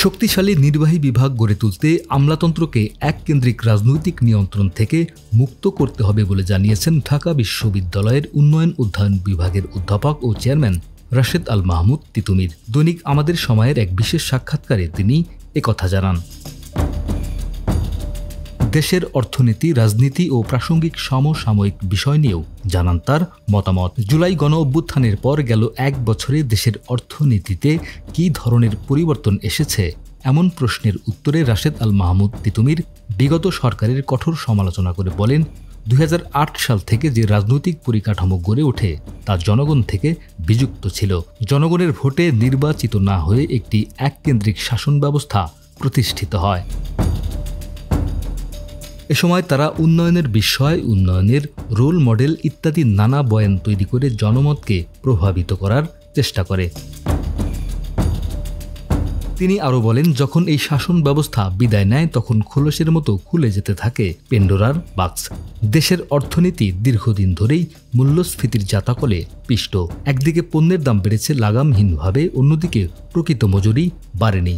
শক্তিশালী নির্বাহী বিভাগ গড়ে তুলতে আমলাতন্ত্রকে এককেন্দ্রিক রাজনৈতিক নিয়ন্ত্রণ থেকে মুক্ত করতে হবে বলে জানিয়েছেন ঢাকা বিশ্ববিদ্যালয়ের উন্নয়ন অধ্যয়ন বিভাগের অধ্যাপক ও চেয়ারম্যান রাশেদ আল মাহমুদ তিতুমির। দৈনিক আমাদের সময়ের এক বিশেষ সাক্ষাৎকারে তিনি একথা জানান। দেশের অর্থনীতি, রাজনীতি ও প্রাসঙ্গিক সমসাময়িক বিষয় নিয়েও জানান তার মতামত। জুলাই গণঅভ্যুত্থানের পর গেল এক বছরে দেশের অর্থনীতিতে কী ধরনের পরিবর্তন এসেছে, এমন প্রশ্নের উত্তরে রাশেদ আল মাহমুদ তিতুমির বিগত সরকারের কঠোর সমালোচনা করে বলেন, ২০০৮ সাল থেকে যে রাজনৈতিক পরিকাঠামো গড়ে ওঠে তা জনগণ থেকে বিযুক্ত ছিল। জনগণের ভোটে নির্বাচিত না হয়ে একটি এককেন্দ্রিক শাসন ব্যবস্থা প্রতিষ্ঠিত হয়। এ সময় তারা উন্নয়নের বিষয়, উন্নয়নের রোল মডেল ইত্যাদি নানা বয়ান তৈরি করে জনমতকে প্রভাবিত করার চেষ্টা করে। তিনি আরও বলেন, যখন এই শাসন ব্যবস্থা বিদায় নেয় তখন খোলসের মতো খুলে যেতে থাকে পেন্ডোরার বাক্স। দেশের অর্থনীতি দীর্ঘদিন ধরেই মূল্যস্ফীতির জাতাকলে পিষ্ট। একদিকে পণ্যের দাম বেড়েছে লাগামহীনভাবে, অন্যদিকে প্রকৃত মজুরি বাড়েনি।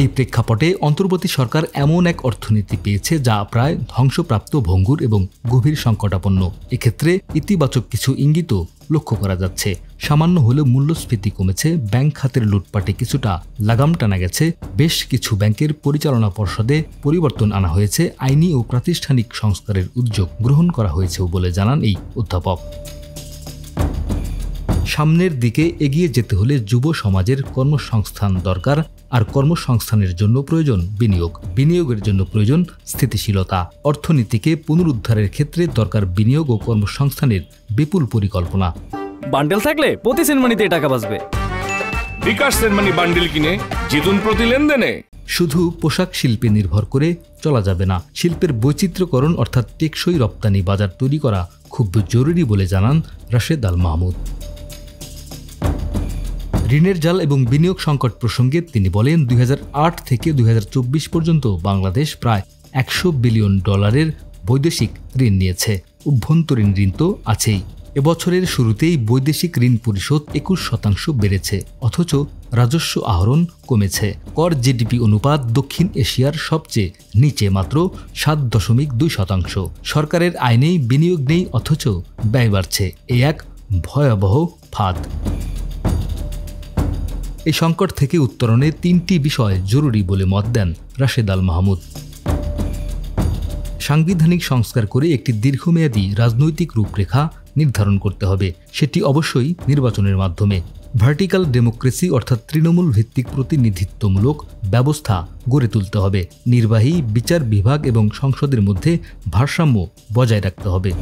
এই প্রেক্ষাপটে অন্তর্বর্তী সরকার এমন এক অর্থনীতি পেয়েছে যা প্রায় ধ্বংসপ্রাপ্ত, ভঙ্গুর এবং গভীর সংকটাপন্ন। এক্ষেত্রে ইতিবাচক কিছু ইঙ্গিতও লক্ষ্য করা যাচ্ছে। সামান্য হলেও মূল্যস্ফীতি কমেছে, ব্যাংক খাতের লুটপাটে কিছুটা লাগাম টানা গেছে, বেশ কিছু ব্যাংকের পরিচালনা পর্ষদে পরিবর্তন আনা হয়েছে, আইনি ও প্রাতিষ্ঠানিক সংস্কারের উদ্যোগ গ্রহণ করা হয়েছেও বলে জানান এই অধ্যাপক। সামনের দিকে এগিয়ে যেতে হলে যুব সমাজের কর্মসংস্থান দরকার, আর কর্মসংস্থানের জন্য প্রয়োজন বিনিয়োগ। বিনিয়োগের জন্য প্রয়োজন স্থিতিশীলতা। অর্থনীতিকে পুনরুদ্ধারের ক্ষেত্রে দরকার বিনিয়োগ ও কর্মসংস্থানের বিপুল পরিকল্পনা। বান্ডেল থাকলে প্রতি সেনমানিতে টাকা বাঁচবে। বিকাশ সেনমানি বান্ডেল কিনে জিতুন প্রতি লেনদেনে। শুধু পোশাক শিল্পে নির্ভর করে চলা যাবে না। শিল্পের বৈচিত্র্যকরণ অর্থাৎ টেকসই রপ্তানি বাজার তৈরি করা খুব জরুরি বলে জানান রাশেদ আল মাহমুদ। ঋণের জাল এবং বিনিয়োগ সংকট প্রসঙ্গে তিনি বলেন, ২০০৮ থেকে ২০২৪ পর্যন্ত বাংলাদেশ প্রায় $100 বিলিয়ন বৈদেশিক ঋণ নিয়েছে। অভ্যন্তরীণ ঋণ তো আছেই। এবছরের শুরুতেই বৈদেশিক ঋণ পরিশোধ ২১% বেড়েছে, অথচ রাজস্ব আহরণ কমেছে। কর জিডিপি অনুপাত দক্ষিণ এশিয়ার সবচেয়ে নিচে, মাত্র ৭.২%। সরকারের আইনেই বিনিয়োগ নেই, অথচ ব্যয় বাড়ছে। এই এক ভয়াবহ ফাঁদ। এই সংকট থেকে উত্তরণে ৩টি বিষয় জরুরি বলে মত দেন রাশেদ আল মাহমুদ। সাংবিধানিক সংস্কার করে একটি দীর্ঘমেয়াদী রাজনৈতিক রূপরেখা নির্ধারণ করতে হবে, সেটি অবশ্যই নির্বাচনের মাধ্যমে। ভার্টিক্যাল ডেমোক্রেসি অর্থাৎ তৃণমূল ভিত্তিক প্রতিনিধিত্বমূলক ব্যবস্থা গড়ে তুলতে হবে। নির্বাহী, বিচার বিভাগ এবং সংসদের মধ্যে ভারসাম্য বজায় রাখতে হবে।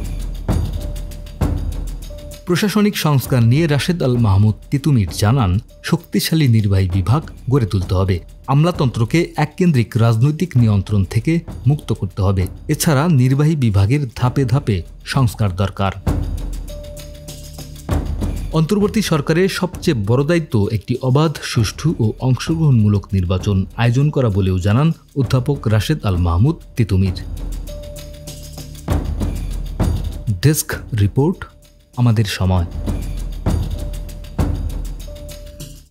প্রশাসনিক সংস্কার নিয়ে রাশেদ আল মাহমুদ তিতুমির জানান, শক্তিশালী নির্বাহী বিভাগ গড়ে তুলতে হবে। আমলাতন্ত্রকে এককেন্দ্রিক রাজনৈতিক নিয়ন্ত্রণ থেকে মুক্ত করতে হবে। এছাড়া নির্বাহী বিভাগের ধাপে ধাপে সংস্কার দরকার। অন্তর্বর্তী সরকারের সবচেয়ে বড় দায়িত্ব একটি অবাধ, সুষ্ঠু ও অংশগ্রহণমূলক নির্বাচন আয়োজন করা বলেও জানান অধ্যাপক রাশেদ আল মাহমুদ তিতুমির। ডেস্ক রিপোর্ট, আমাদের সময়।